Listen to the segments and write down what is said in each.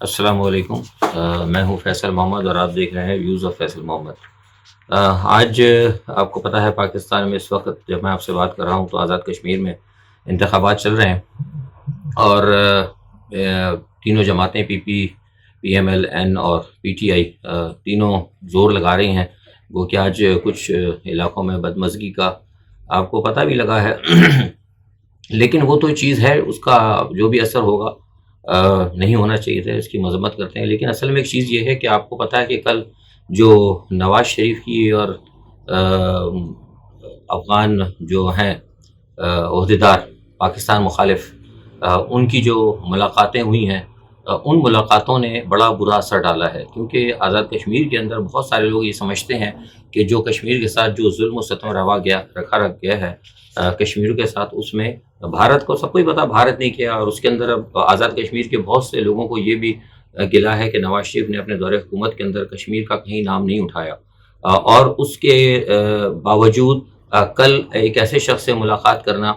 السلام علیکم۔ میں ہوں فیصل محمد اور آپ دیکھ رہے ہیں ویوز آف فیصل محمد۔ آج آپ کو پتہ ہے پاکستان میں اس وقت جب میں آپ سے بات کر رہا ہوں تو آزاد کشمیر میں انتخابات چل رہے ہیں، اور تینوں جماعتیں پی ایم ایل این اور پی ٹی آئی تینوں زور لگا رہی ہیں۔ وہ کہ آج کچھ علاقوں میں بدمزگی کا آپ کو پتہ بھی لگا ہے لیکن وہ تو چیز ہے، اس کا جو بھی اثر ہوگا نہیں ہونا چاہیے تھا، اس کی مذمت کرتے ہیں۔ لیکن اصل میں ایک چیز یہ ہے کہ آپ کو پتہ ہے کہ کل جو نواز شریف کی اور افغان جو ہیں عہدیدار پاکستان مخالف، ان کی جو ملاقاتیں ہوئی ہیں، ان ملاقاتوں نے بڑا برا اثر ڈالا ہے، کیونکہ آزاد کشمیر کے اندر بہت سارے لوگ یہ سمجھتے ہیں کہ جو کشمیر کے ساتھ جو ظلم و ستم رکھا گیا ہے کشمیر کے ساتھ، اس میں بھارت کو سب کو ہی پتا بھارت نہیں کیا، اور اس کے اندر اب آزاد کشمیر کے بہت سے لوگوں کو یہ بھی گلا ہے کہ نواز شریف نے اپنے دور حکومت کے اندر کشمیر کا کہیں نام نہیں اٹھایا، اور اس کے باوجود کل ایک ایسے شخص سے ملاقات کرنا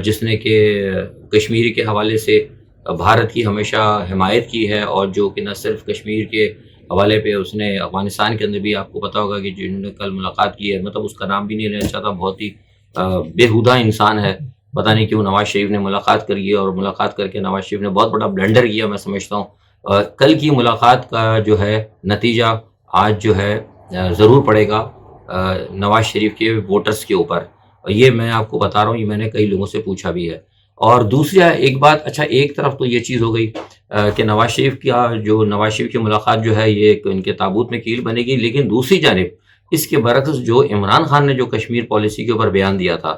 جس نے کہ کشمیر کے حوالے سے بھارت کی ہمیشہ حمایت کی ہے، اور جو کہ نہ صرف کشمیر کے حوالے پہ اس نے افغانستان کے اندر بھی آپ کو پتا ہوگا کہ جنہوں نے کل ملاقات کی ہے، مطلب اس کا نام بھی نہیں لینا چاہتا، بہت ہی بےہودہ انسان ہے، پتہ نہیں کیوں نواز شریف نے ملاقات کری ہے، اور ملاقات کر کے نواز شریف نے بہت بڑا بلنڈر کیا میں سمجھتا ہوں۔ کل کی ملاقات کا جو ہے نتیجہ آج جو ہے ضرور پڑے گا نواز شریف کے ووٹرز کے اوپر، اور یہ میں آپ کو بتا رہا ہوں، یہ میں نے کئی لوگوں سے پوچھا بھی ہے۔ اور دوسری ایک بات، اچھا ایک طرف تو یہ چیز ہو گئی کہ نواز شریف کی ملاقات جو ہے یہ ان کے تابوت میں کیل بنے گی، لیکن دوسری جانب اس کے برعکس جو عمران خان نے جو کشمیر پالیسی کے اوپر بیان دیا تھا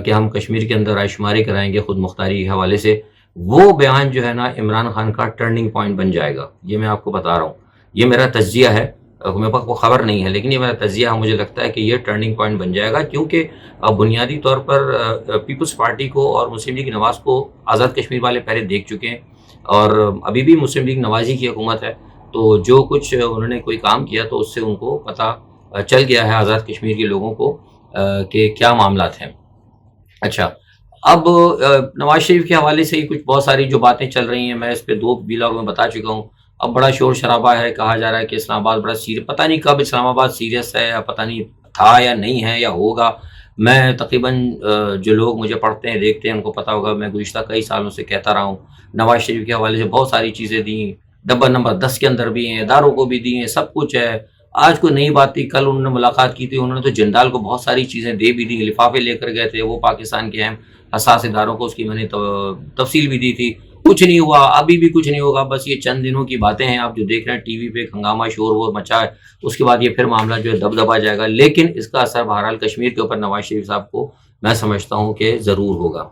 کہ ہم کشمیر کے اندر رائے شماری کرائیں گے خود مختاری کے حوالے سے، وہ بیان جو ہے نا عمران خان کا ٹرننگ پوائنٹ بن جائے گا، یہ میں آپ کو بتا رہا ہوں، یہ میرا تجزیہ ہے، میرے پاس کوئی خبر نہیں ہے لیکن یہ میرا تجزیہ ہے، مجھے لگتا ہے کہ یہ ٹرننگ پوائنٹ بن جائے گا، کیونکہ بنیادی طور پر پیپلز پارٹی کو اور مسلم لیگ نواز کو آزاد کشمیر والے پہلے دیکھ چکے ہیں، اور ابھی بھی مسلم لیگ نوازی کی حکومت ہے، تو جو کچھ انہوں نے کوئی کام کیا تو اس سے ان کو پتہ چل گیا ہے آزاد کشمیر کے لوگوں کو کہ کیا معاملات ہیں۔ اچھا، اب نواز شریف کے حوالے سے ہی کچھ بہت ساری جو باتیں چل رہی ہیں، میں اس پہ 2 ولاگ میں بتا چکا ہوں۔ اب بڑا شور شرابہ ہے، کہا جا رہا ہے کہ اسلام آباد بڑا سیریس، پتہ نہیں کب اسلام آباد سیریس ہے، یا پتہ نہیں تھا یا نہیں ہے یا ہوگا۔ میں تقریباً جو لوگ مجھے پڑھتے ہیں دیکھتے ہیں ان کو پتہ ہوگا، میں گزشتہ کئی سالوں سے کہتا رہا ہوں، نواز شریف کے حوالے سے بہت ساری چیزیں دیں، ڈبہ نمبر 10 کے اندر بھی ہیں، اداروں کو بھی دی ہیں، سب کچھ ہے۔ آج کوئی نئی بات تھی، کل انہوں نے ملاقات کی تھی، انہوں نے تو جندال کو بہت ساری چیزیں دے بھی دی، لفافے لے کر گئے تھے، وہ پاکستان کے اہم حساس اداروں کو، اس کی میں نے تفصیل بھی دی تھی، کچھ نہیں ہوا، ابھی بھی کچھ نہیں ہوگا، بس یہ چند دنوں کی باتیں ہیں، آپ جو دیکھ رہے ہیں ٹی وی پہ ہنگامہ شور وہ مچا ہے، اس کے بعد یہ پھر معاملہ جو ہے دب دبا جائے گا، لیکن اس کا اثر بہرحال کشمیر کے اوپر نواز شریف صاحب کو میں سمجھتا ہوں کہ ضرور ہوگا۔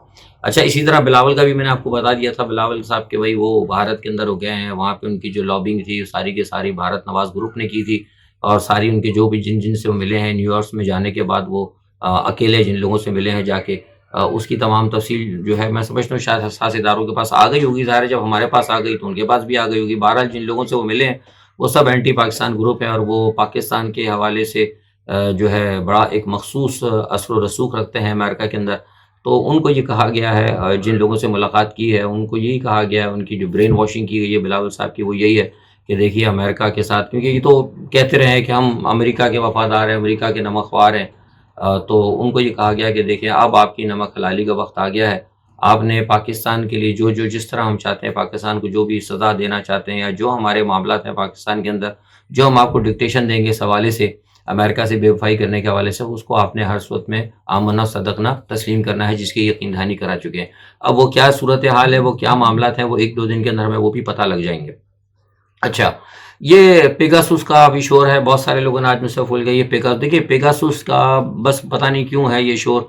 اچھا، اسی طرح بلاول کا بھی میں نے آپ کو بتا دیا تھا، بلاول صاحب کہ بھائی وہ بھارت کے اندر ہو گئے ہیں، وہاں پہ ان کی جو لابنگ تھی ساری کی ساری بھارت نواز گروپ نے کی تھی، اور ساری ان کے جو بھی جن سے وہ ملے ہیں نیو یارک میں جانے کے بعد، وہ اکیلے جن لوگوں سے ملے ہیں جا کے، اس کی تمام تفصیل جو ہے میں سمجھتا ہوں شاید حساس اداروں کے پاس آ گئی ہوگی، ظاہر ہے جب ہمارے پاس آ گئی تو ان کے پاس بھی آ گئی ہوگی۔ بہرحال جن لوگوں سے وہ ملے ہیں وہ سب اینٹی پاکستان گروپ ہیں، اور وہ پاکستان کے حوالے سے جو ہے بڑا ایک مخصوص اثر و رسوخ رکھتے ہیں امریکہ کے اندر۔ تو ان کو یہ کہا گیا ہے، جن لوگوں سے ملاقات کی ہے ان کو یہی کہا گیا ہے، ان کی جو برین واشنگ کی گئی ہے بلاول صاحب کی وہ یہی ہے کہ دیکھیے امریکہ کے ساتھ، کیونکہ یہ تو کہتے رہے ہیں کہ ہم امریکہ کے وفادار ہیں، امریکہ کے نمک خوار ہیں، تو ان کو یہ کہا گیا کہ دیکھیں اب آپ کی نمک حلالی کا وقت آ گیا ہے، آپ نے پاکستان کے لیے جو جس طرح ہم چاہتے ہیں پاکستان کو جو بھی سزا دینا چاہتے ہیں، یا جو ہمارے معاملات ہیں پاکستان کے اندر، جو ہم آپ کو ڈکٹیشن دیں گے اس حوالے سے، امریکہ سے بے وفائی کرنے کے حوالے سے، اس کو آپ نے ہر صورت میں آمنا صدقنا تسلیم کرنا ہے، جس کی یقین دہانی کرا چکے ہیں۔ اب وہ کیا صورتحال ہے، وہ کیا معاملات ہیں، وہ 1-2 دن کے اندر ہمیں وہ بھی پتہ لگ جائیں گے۔ اچھا، یہ پیگاسوس کا بھی شور ہے، بہت سارے لوگوں نے آج مجھ سے بھول گئے یہ دیکھیے پیگاسوس کا بس پتہ نہیں کیوں ہے یہ شور،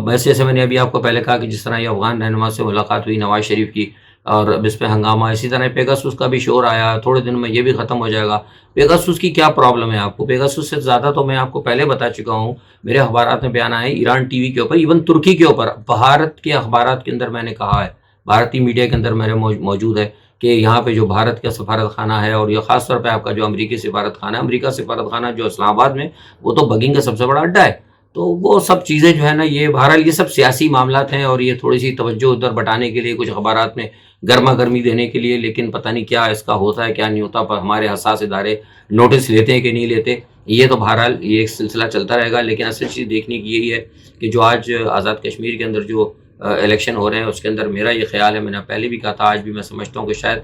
ویسے جیسے میں نے ابھی آپ کو پہلے کہا کہ جس طرح یہ افغان رہنما سے ملاقات ہوئی نواز شریف کی اور اب اس پہ ہنگامہ، اسی طرح پیگاسوس کا بھی شور آیا، تھوڑے دن میں یہ بھی ختم ہو جائے گا۔ پیگاسوس کی کیا پرابلم ہے آپ کو؟ پیگاسوس سے زیادہ تو میں آپ کو پہلے بتا چکا ہوں، میرے اخبارات میں بیان آئے ایران ٹی وی کے اوپر، ایون ترکی کے اوپر، بھارت کے اخبارات کے اندر میں نے کہا ہے، بھارتی میڈیا کے اندر میرے موجود ہے کہ یہاں پہ جو بھارت کا سفارت خانہ ہے، اور یہ خاص طور پہ آپ کا جو امریکی سفارت خانہ ہے، امریکہ سفارت خانہ جو اسلام آباد میں، وہ تو بگنگ کا سب سے بڑا اڈا ہے، تو وہ سب چیزیں جو ہے نا، یہ بہرحال یہ سب سیاسی معاملات ہیں، اور یہ تھوڑی سی توجہ ادھر بٹانے کے لیے کچھ اخبارات میں گرما گرمی دینے کے لیے، لیکن پتہ نہیں کیا اس کا ہوتا ہے کیا نہیں ہوتا، پر ہمارے حساس ادارے نوٹس لیتے ہیں کہ نہیں لیتے، یہ تو بہرحال یہ ایک سلسلہ چلتا رہے گا۔ لیکن اصل چیز دیکھنے کی یہی ہے کہ جو آج آزاد کشمیر کے اندر جو الیکشن ہو رہے ہیں، اس کے اندر میرا یہ خیال ہے، میں نے پہلے بھی کہا تھا، آج بھی میں سمجھتا ہوں کہ شاید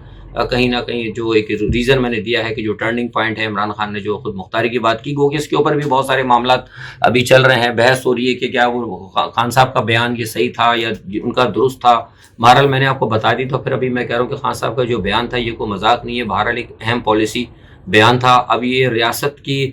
کہیں نہ کہیں جو ایک ریزن میں نے دیا ہے کہ جو ٹرننگ پوائنٹ ہے، عمران خان نے جو خود مختاری کی بات کی، گو کہ اس کے اوپر بھی بہت سارے معاملات ابھی چل رہے ہیں، بحث ہو رہی ہے کہ کیا وہ خان صاحب کا بیان یہ صحیح تھا یا ان کا درست تھا۔ بہرحال میں نے آپ کو بتا دی، تو پھر ابھی میں کہہ رہا ہوں کہ خان صاحب کا جو بیان تھا یہ کوئی مذاق نہیں ہے، بہرحال ایک اہم پالیسی بیان تھا۔ اب یہ ریاست کی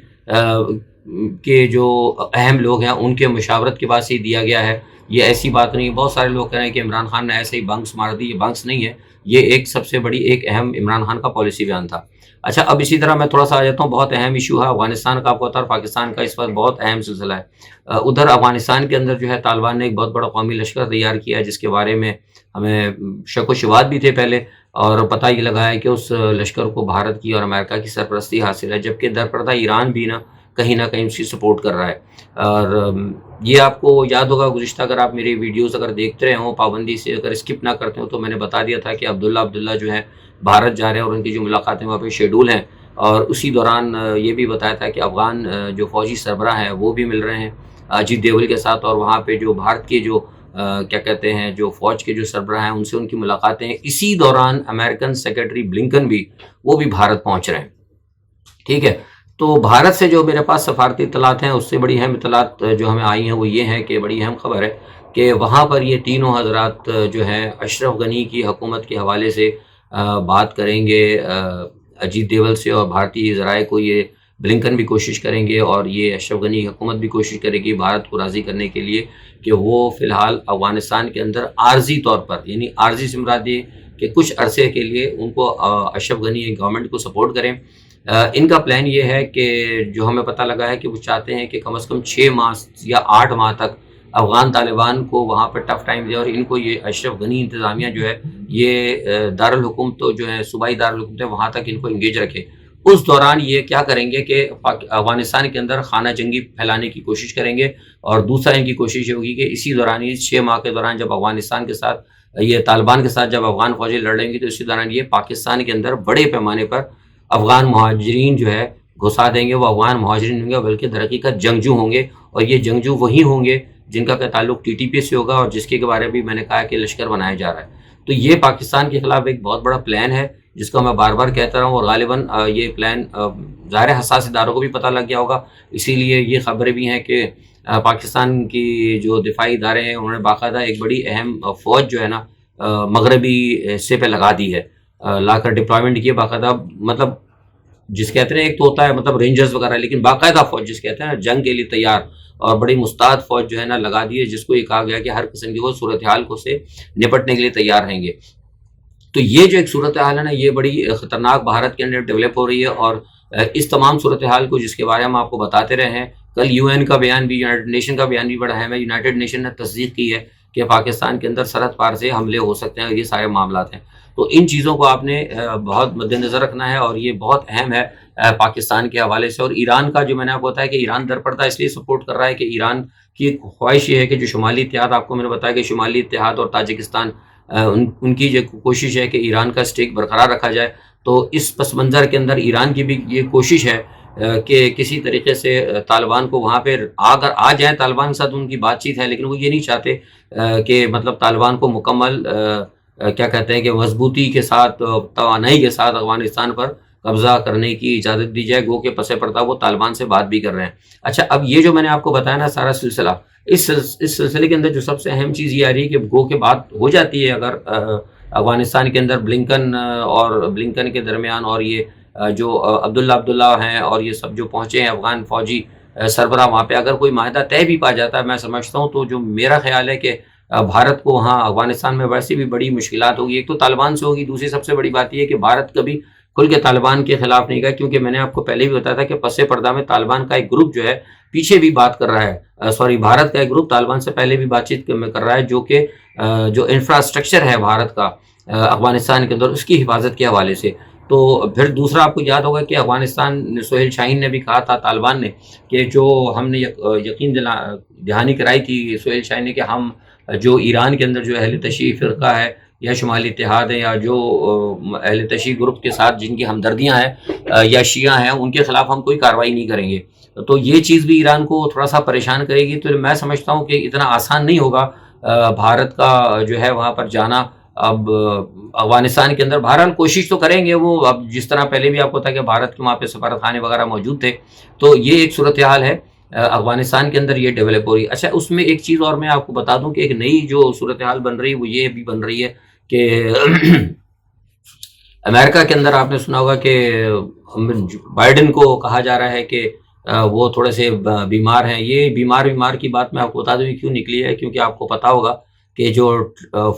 کے جو اہم لوگ ہیں ان کے مشاورت کے بعد سے ہی دیا گیا ہے، یہ ایسی بات نہیں۔ بہت سارے لوگ کہہ رہے ہیں کہ عمران خان نے ایسے ہی بنکس مار دی، یہ بنکس نہیں ہے، یہ ایک سب سے بڑی ایک اہم عمران خان کا پالیسی بیان تھا۔ اچھا، اب اسی طرح میں تھوڑا سا آ جاتا ہوں، بہت اہم ایشو ہے افغانستان کا، آپ کو پتہ ہے پاکستان کا اس وقت بہت اہم سلسلہ ہے۔ ادھر افغانستان کے اندر جو ہے طالبان نے ایک بہت بڑا قومی لشکر تیار کیا ہے، جس کے بارے میں ہمیں شک و شبہات بھی تھے پہلے، اور پتہ یہ لگا ہے کہ اس لشکر کو بھارت کی اور امریکہ کی سرپرستی حاصل ہے، جبکہ درپردہ ایران بھی نہ کہیں اس کی سپورٹ کر رہا ہے۔ اور یہ آپ کو یاد ہوگا گزشتہ، اگر آپ میری ویڈیوز اگر دیکھتے رہے ہوں پابندی سے، اگر اسکپ نہ کرتے ہوں، تو میں نے بتا دیا تھا کہ عبداللہ جو ہے بھارت جا رہے ہیں اور ان کی جو ملاقاتیں وہاں پہ شیڈول ہیں، اور اسی دوران یہ بھی بتایا تھا کہ افغان جو فوجی سربراہ ہیں وہ بھی مل رہے ہیں اجیت ڈوبھل کے ساتھ، اور وہاں پہ جو بھارت کے جو کیا کہتے ہیں جو فوج کے جو سربراہ ہیں ان سے ان کی ملاقاتیں ہیں۔ اسی دوران امریکن سیکرٹری بلنکن بھی وہ بھی بھارت پہنچ رہے ہیں، ٹھیک ہے۔ تو بھارت سے جو میرے پاس سفارتی اطلاعات ہیں، اس سے بڑی اہم اطلاعات جو ہمیں آئی ہیں وہ یہ ہیں کہ بڑی اہم خبر ہے کہ وہاں پر یہ تینوں حضرات جو ہیں اشرف غنی کی حکومت کے حوالے سے بات کریں گے اجیت ڈوبھل سے، اور بھارتی ذرائع کو یہ بلنکن بھی کوشش کریں گے، اور یہ اشرف غنی کی حکومت بھی کوشش کرے گی بھارت کو راضی کرنے کے لیے کہ وہ فی الحال افغانستان کے اندر عارضی طور پر، یعنی عارضی سے مراد یہ کہ کچھ عرصے کے لیے ان کو اشرف غنی گورنمنٹ کو سپورٹ کریں۔ ان کا پلان یہ ہے کہ جو ہمیں پتہ لگا ہے کہ وہ چاہتے ہیں کہ کم از کم 6 ماہ یا 8 ماہ تک افغان طالبان کو وہاں پر ٹف ٹائم دے، اور ان کو یہ اشرف غنی انتظامیہ جو ہے یہ دارالحکومت تو جو ہے صوبائی دارالحکومت ہے وہاں تک ان کو انگیج رکھے۔ اس دوران یہ کیا کریں گے کہ افغانستان کے اندر خانہ جنگی پھیلانے کی کوشش کریں گے، اور دوسرا ان کی کوشش ہوگی کہ اسی دوران یہ 6 ماہ کے دوران جب افغانستان کے ساتھ یہ طالبان کے ساتھ جب افغان فوجی لڑیں گی، تو اسی دوران یہ پاکستان کے اندر بڑے پیمانے پر افغان مہاجرین جو ہے گھسا دیں گے۔ وہ افغان مہاجرین ہوں گے بلکہ در حقیقت جنگجو ہوں گے، اور یہ جنگجو وہی ہوں گے جن کا تعلق ٹی ٹی پی سے ہوگا، اور جس کے بارے میں بھی میں نے کہا کہ لشکر بنایا جا رہا ہے۔ تو یہ پاکستان کے خلاف ایک بہت بڑا پلان ہے جس کو میں بار بار کہتا رہا ہوں، اور غالباً یہ پلان ظاہر حساس اداروں کو بھی پتہ لگ گیا ہوگا، اسی لیے یہ خبریں بھی ہیں کہ پاکستان کی جو دفاعی ادارے ہیں انہوں نے باقاعدہ ایک بڑی اہم فوج جو ہے مغربی حصے پہ لگا دی ہے، لا کر ڈپلائمنٹ کی باقاعدہ، مطلب جس کہتے ہیں ایک تو ہوتا ہے مطلب رینجرز وغیرہ، لیکن باقاعدہ فوج جس کہتے ہیں جنگ کے لیے تیار اور بڑی مستعد فوج جو ہے لگا دی ہے، جس کو یہ کہا گیا کہ ہر قسم کی وہ صورتحال کو سے نپٹنے کے لیے تیار رہیں گے۔ تو یہ جو ایک صورتحال ہے یہ بڑی خطرناک بھارت کے اندر ڈیولپ ہو رہی ہے، اور اس تمام صورتحال کو جس کے بارے میں آپ کو بتاتے رہے ہیں، کل UN کا بیان بھی، یونائٹڈ نیشن کا بیان بھی بڑا اہم ہے۔ یونائٹڈ نیشن نے تصدیق کی ہے کہ پاکستان کے اندر سرحد پار سے حملے ہو سکتے ہیں، اور یہ سارے معاملات ہیں۔ تو ان چیزوں کو آپ نے بہت مد نظر رکھنا ہے، اور یہ بہت اہم ہے پاکستان کے حوالے سے۔ اور ایران کا جو میں نے آپ کو بتایا کہ ایران درپردہ اس لیے سپورٹ کر رہا ہے کہ ایران کی خواہش یہ ہے کہ جو شمالی اتحاد، آپ کو میں نے بتایا کہ شمالی اتحاد اور تاجکستان ان کی جو کوشش ہے کہ ایران کا اسٹیک برقرار رکھا جائے، تو اس پس منظر کے اندر ایران کی بھی یہ کوشش ہے کہ کسی طریقے سے طالبان کو وہاں پہ اگر آ جائیں، طالبان کے ساتھ ان کی بات چیت ہے، لیکن وہ یہ نہیں چاہتے کہ مطلب طالبان کو مکمل کیا کہتے ہیں کہ مضبوطی کے ساتھ، توانائی کے ساتھ افغانستان پر قبضہ کرنے کی اجازت دی جائے، گو کہ پس پردہ وہ طالبان سے بات بھی کر رہے ہیں۔ اچھا، اب یہ جو میں نے آپ کو بتایا نا سارا سلسلہ، اس سلسلے کے اندر جو سب سے اہم چیز یہ آ رہی ہے کہ گو کہ بات ہو جاتی ہے اگر افغانستان کے اندر بلنکن کے درمیان اور یہ جو عبداللہ ہیں اور یہ سب جو پہنچے ہیں افغان فوجی سربراہ وہاں پہ، اگر کوئی معاہدہ طے بھی پا جاتا ہے، میں سمجھتا ہوں تو جو میرا خیال ہے کہ بھارت کو وہاں افغانستان میں ویسے بھی بڑی مشکلات ہوگی۔ ایک تو طالبان سے ہوگی، دوسری سب سے بڑی بات یہ ہے کہ بھارت کبھی کھل کے طالبان کے خلاف نہیں گیا، کیونکہ میں نے آپ کو پہلے بھی بتایا تھا کہ پس پردہ میں طالبان کا ایک گروپ جو ہے پیچھے بھی بات کر رہا ہے، بھارت کا ایک گروپ طالبان سے پہلے بھی بات چیت کر رہا ہے، جو کہ جو انفراسٹرکچر ہے بھارت کا افغانستان کے اندر اس کی حفاظت کے حوالے سے۔ تو پھر دوسرا آپ کو یاد ہوگا کہ افغانستان سہیل شاہین نے بھی کہا تھا طالبان نے کہ جو ہم نے یقین دہانی کرائی تھی سہیل شاہین نے کہ ہم جو ایران کے اندر جو اہل تشیع فرقہ ہے یا شمالی اتحاد ہیں یا جو اہل تشیع گروپ کے ساتھ جن کی ہمدردیاں ہیں یا شیعہ ہیں، ان کے خلاف ہم کوئی کارروائی نہیں کریں گے. تو یہ چیز بھی ایران کو تھوڑا سا پریشان کرے گی. تو میں سمجھتا ہوں کہ اتنا آسان نہیں ہوگا بھارت کا جو ہے وہاں پر جانا. اب افغانستان کے اندر بہرحال کوشش تو کریں گے وہ، اب جس طرح پہلے بھی آپ کو پتا کہ بھارت کے وہاں پہ سفارت خانے وغیرہ موجود تھے. تو یہ ایک صورتحال ہے افغانستان کے اندر، یہ ڈیولپ ہو رہی ہے. اچھا، اس میں ایک چیز اور میں آپ کو بتا دوں کہ ایک نئی جو صورتحال بن رہی ہے وہ یہ بھی بن رہی ہے کہ امریکہ کے اندر آپ نے سنا ہوگا کہ بائیڈن کو کہا جا رہا ہے کہ وہ تھوڑے سے بیمار ہیں. یہ بیمار کی بات میں آپ کو بتا دوں کیوں نکلی ہے، کیونکہ آپ کو پتا ہوگا کہ جو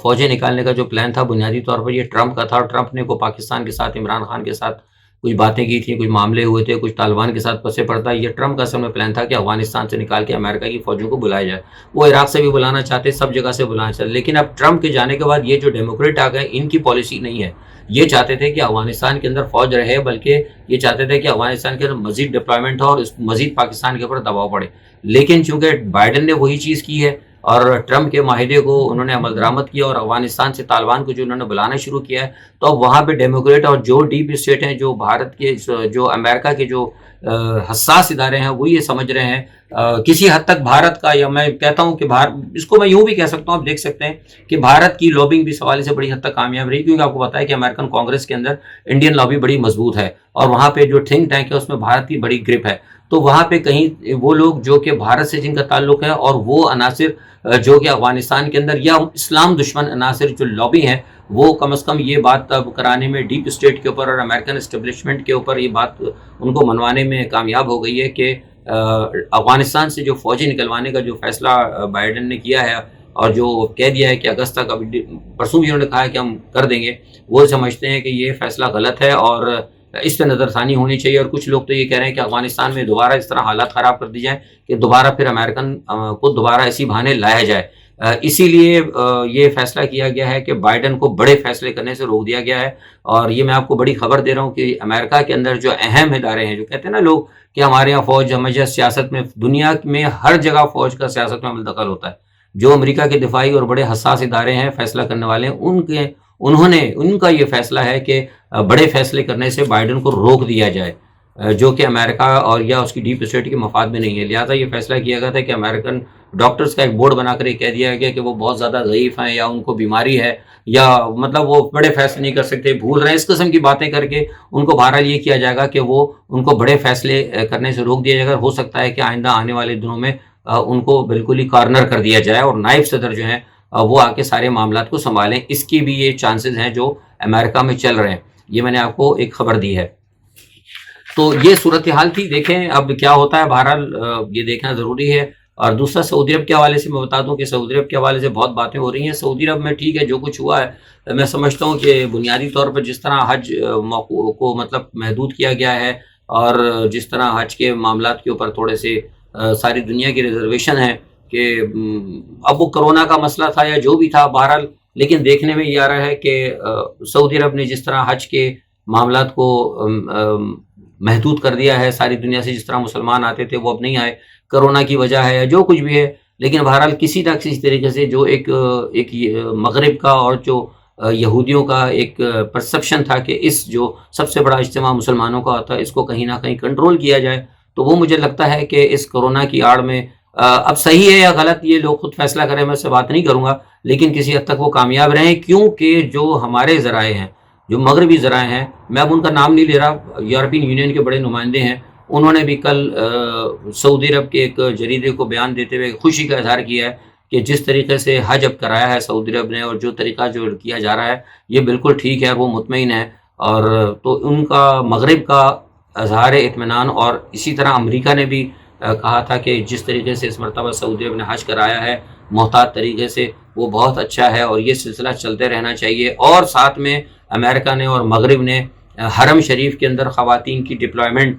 فوجیں نکالنے کا جو پلان تھا بنیادی طور پر یہ ٹرمپ کا تھا، اور ٹرمپ نے کو پاکستان کے ساتھ عمران خان کے ساتھ کچھ باتیں کی تھیں، کچھ معاملے ہوئے تھے، کچھ طالبان کے ساتھ پسے پڑتا. یہ ٹرمپ کا اصل میں پلان تھا کہ افغانستان سے نکال کے امریکہ کی فوجوں کو بلایا جائے. وہ عراق سے بھی بلانا چاہتے، سب جگہ سے بلانا چاہتے، لیکن اب ٹرمپ کے جانے کے بعد یہ جو ڈیموکریٹ آ گئے، ان کی پالیسی نہیں ہے. یہ چاہتے تھے کہ افغانستان کے اندر فوج رہے، بلکہ یہ چاہتے تھے کہ افغانستان کے اندر مزید ڈپلائمنٹ ہو اور مزید پاکستان کے اوپر دباؤ پڑے. لیکن چونکہ بائیڈن نے وہی چیز کی ہے اور ٹرمپ کے معاہدے کو انہوں نے عمل درآمد کیا اور افغانستان سے طالبان کو جو انہوں نے بلانا شروع کیا ہے، تو اب وہاں پہ ڈیموکریٹ اور جو ڈیپ اسٹیٹ ہیں، جو بھارت کے جو امریکہ کے جو حساس ادارے ہیں، وہ یہ سمجھ رہے ہیں کسی حد تک بھارت کا، یا میں کہتا ہوں کہ اس کو میں یوں بھی کہہ سکتا ہوں، آپ دیکھ سکتے ہیں کہ بھارت کی لابنگ بھی اس حوالے سے بڑی حد تک کامیاب رہی، کیونکہ آپ کو پتا ہے کہ امریکن کانگریس کے اندر انڈین لابی بڑی مضبوط ہے اور وہاں پہ جو تھنک ٹینک ہے اس میں بھارت کی بڑی گرپ ہے. تو وہاں پہ کہیں وہ لوگ جو کہ بھارت سے جن کا تعلق ہے اور وہ عناصر جو کہ افغانستان کے اندر یا اسلام دشمن عناصر جو لابی ہیں، وہ کم از کم یہ بات اب کرانے میں ڈیپ اسٹیٹ کے اوپر اور امریکن اسٹیبلشمنٹ کے اوپر یہ بات ان کو منوانے میں کامیاب ہو گئی ہے کہ افغانستان سے جو فوجی نکلوانے کا جو فیصلہ بائیڈن نے کیا ہے اور جو کہہ دیا ہے کہ اگست تک، ابھی پرسوں بھی انہوں نے کہا ہے کہ ہم کر دیں گے، وہ سمجھتے ہیں کہ یہ فیصلہ غلط ہے اور اس پہ نظر ثانی ہونی چاہیے. اور کچھ لوگ تو یہ کہہ رہے ہیں کہ افغانستان میں دوبارہ اس طرح حالات خراب کر دی جائیں کہ دوبارہ پھر امریکن کو دوبارہ ایسی بہانے لایا جائے. اسی لیے یہ فیصلہ کیا گیا ہے کہ بائیڈن کو بڑے فیصلے کرنے سے روک دیا گیا ہے. اور یہ میں آپ کو بڑی خبر دے رہا ہوں کہ امریکہ کے اندر جو اہم ادارے ہیں، جو کہتے ہیں نا لوگ کہ ہمارے یہاں فوج ہمیشہ سیاست میں، دنیا میں ہر جگہ فوج کا سیاست میں عمل دخل ہوتا ہے. جو امریکہ کے دفاعی اور بڑے حساس ادارے ہیں، فیصلہ کرنے والے ہیں، ان کا یہ فیصلہ ہے کہ بڑے فیصلے کرنے سے بائیڈن کو روک دیا جائے، جو کہ امریکہ اور یا اس کی ڈیپ اسٹیٹ کے مفاد میں نہیں ہے. لہٰذا یہ فیصلہ کیا گیا تھا کہ امریکن ڈاکٹرز کا ایک بورڈ بنا کر یہ کہہ دیا گیا کہ وہ بہت زیادہ ضعیف ہیں یا ان کو بیماری ہے یا مطلب وہ بڑے فیصلے نہیں کر سکتے، بھول رہے ہیں، اس قسم کی باتیں کر کے ان کو بہرحال یہ کیا جائے گا کہ وہ ان کو بڑے فیصلے کرنے سے روک دیا جائے گا. ہو سکتا ہے کہ آئندہ آنے والے دنوں میں ان کو بالکل ہی کارنر کر دیا جائے اور نائب صدر جو ہیں وہ آ کے سارے معاملات کو سنبھالیں. اس کی بھی یہ چانسز ہیں جو امریکہ میں چل رہے ہیں. یہ میں نے آپ کو ایک خبر دی ہے. تو یہ صورتحال تھی، دیکھیں اب کیا ہوتا ہے. بہرحال یہ دیکھنا ضروری ہے. اور دوسرا سعودی عرب کے حوالے سے میں بتا دوں کہ سعودی عرب کے حوالے سے بہت باتیں ہو رہی ہیں. سعودی عرب میں ٹھیک ہے جو کچھ ہوا ہے، میں سمجھتا ہوں کہ بنیادی طور پر جس طرح حج کو مطلب محدود کیا گیا ہے اور جس طرح حج کے معاملات کے اوپر تھوڑے سے ساری دنیا کی ریزرویشن ہے کہ اب وہ کرونا کا مسئلہ تھا یا جو بھی تھا، بہرحال لیکن دیکھنے میں یہ آ رہا ہے کہ سعودی عرب نے جس طرح حج کے معاملات کو محدود کر دیا ہے، ساری دنیا سے جس طرح مسلمان آتے تھے وہ اب نہیں آئے، کرونا کی وجہ ہے یا جو کچھ بھی ہے، لیکن بہرحال کسی نہ کسی طریقے سے جو ایک مغرب کا اور جو یہودیوں کا ایک پرسپشن تھا کہ اس جو سب سے بڑا اجتماع مسلمانوں کا ہوتا ہے، اس کو کہیں نہ کہیں کنٹرول کیا جائے. تو وہ مجھے لگتا ہے کہ اس کرونا کی آڑ میں اب صحیح ہے یا غلط یہ لوگ خود فیصلہ کریں، میں اس سے بات نہیں کروں گا، لیکن کسی حد تک وہ کامیاب رہیں. کیونکہ جو ہمارے ذرائع ہیں، جو مغربی ذرائع ہیں، میں اب ان کا نام نہیں لے رہا، یورپین یونین کے بڑے نمائندے ہیں، انہوں نے بھی کل سعودی عرب کے ایک جریدے کو بیان دیتے ہوئے خوشی کا اظہار کیا ہے کہ جس طریقے سے حج اب کرایا ہے سعودی عرب نے اور جو طریقہ جو کیا جا رہا ہے یہ بالکل ٹھیک ہے، وہ مطمئن ہے. اور تو ان کا مغرب کا اظہار اطمینان، اور اسی طرح امریکہ نے بھی کہا تھا کہ جس طریقے سے اس مرتبہ سعودی عرب نے حج کرایا ہے محتاط طریقے سے، وہ بہت اچھا ہے اور یہ سلسلہ چلتے رہنا چاہیے. اور ساتھ میں امریکہ نے اور مغرب نے حرم شریف کے اندر خواتین کی ڈپلائمنٹ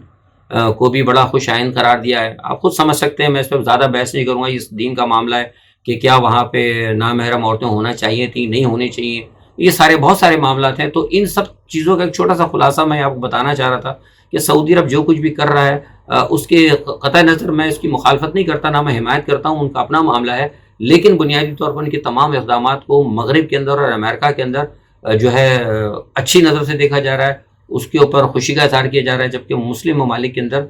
کو بھی بڑا خوش آئند قرار دیا ہے. آپ خود سمجھ سکتے ہیں، میں اس پہ زیادہ بحث نہیں کروں گا، اس دین کا معاملہ ہے کہ کیا وہاں پہ نامحرم عورتیں ہونا چاہیے تھیں، نہیں ہونی چاہیے، یہ بہت سارے معاملات ہیں. تو ان سب چیزوں کا ایک چھوٹا سا خلاصہ میں آپ کو بتانا چاہ رہا تھا کہ سعودی عرب جو کچھ بھی کر رہا ہے اس کے قطع نظر میں اس کی مخالفت نہیں کرتا، نہ میں حمایت کرتا ہوں، ان کا اپنا معاملہ ہے، لیکن بنیادی طور پر ان کے تمام اقدامات کو مغرب کے اندر اور امریکہ کے اندر جو ہے اچھی نظر سے دیکھا جا رہا ہے، اس کے اوپر خوشی کا اظہار کیا جا رہا ہے، جبکہ مسلم ممالک کے اندر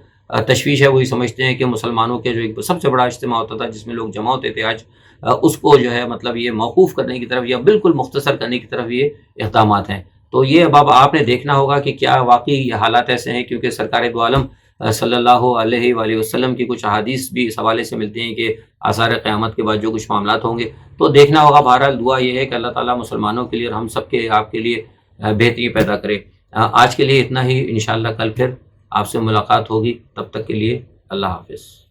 تشویش ہے، وہی سمجھتے ہیں کہ مسلمانوں کے جو ایک سب سے بڑا اجتماع ہوتا تھا جس میں لوگ جمع ہوتے تھے، آج اس کو جو ہے مطلب یہ موقوف کرنے کی طرف یا بالکل مختصر کرنے کی طرف یہ اقدامات ہیں۔ تو یہ اب آپ نے دیکھنا ہوگا کہ کیا واقعی یہ حالات ایسے ہیں، کیونکہ سرکار دو عالم صلی اللہ علیہ وآلہ وسلم کی کچھ احادیث بھی اس حوالے سے ملتے ہیں کہ آثار قیامت کے بعد جو کچھ معاملات ہوں گے، تو دیکھنا ہوگا۔ بہرحال دعا یہ ہے کہ اللہ تعالیٰ مسلمانوں کے لیے اور ہم سب کے آپ کے لیے بہتری پیدا کرے۔ آج کے لیے اتنا ہی، انشاءاللہ کل پھر آپ سے ملاقات ہوگی، تب تک کے لیے اللہ حافظ۔